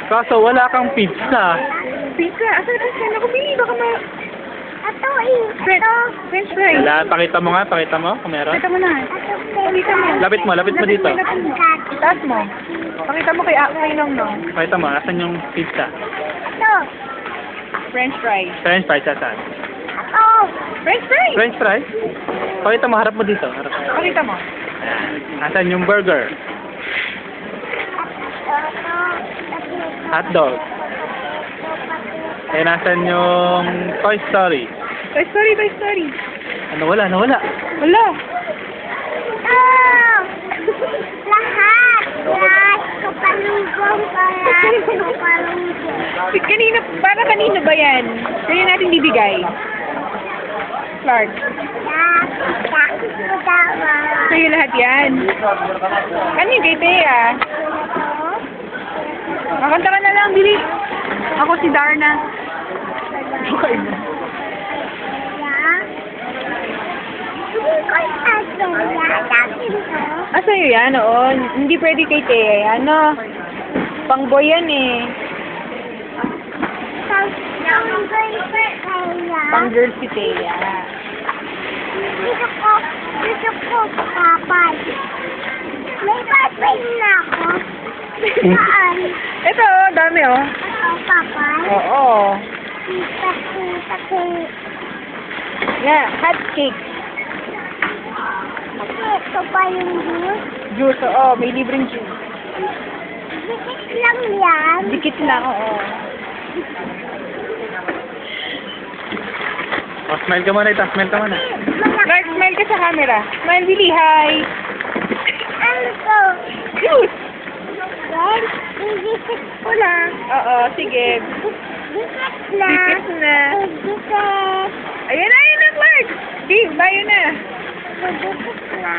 Kaso wala kang pizza. Pizza. Asan ang pizza? Naku, Bili, baka ma... Ito eh. French fries. Wala, pakita mo nga, pakita mo kung meron. Pakita mo na. Pakita mo. Lapit mo dito. Itaas mo. Pakita mo kay Nong. Pakita mo, asan yung pizza? Ito. French fries. French fries, asan? Ito. French fries! French fries? Pakita mo, harap mo dito. Harap. Pakita mo. Ayan. Asan yung burger? Hotdog. Eh, nasan yung Toy Story? Toy Story. Ano, wala. Wala. Ito. Lahat. Kapalugong Kanina, para kanino ba yan? Kanina natin bibigay. Clark. Sa'yo lahat yan. Ano yung kay Thea? Makanta ka na lang, Bili. Ako si Darna. Okay mo. Ah, sa'yo yan, oo. Hindi pwede kay Thea yan, no? Pang-boy yan eh. Pang-girl si Thea. Dito ko, papay. May papay na ako. Saan? Ito, dami oh. Ito, papay. Oo. Kita. Yeah, hot cake. Ito pa yung juice. Juice, oo. May libreng juice. Dikit lang yan. Dikit lang, oo. Oh, smile ka muna, smile ka muna. Clark, smile ka sa camera. Smile, Billy. Hi. Ano to? Juice. Yan, dikit ko na. Oo, sige. Dikit na. Dikit na. Dikit. Ayan na, Clark. Dave, tayo na. Dikit na.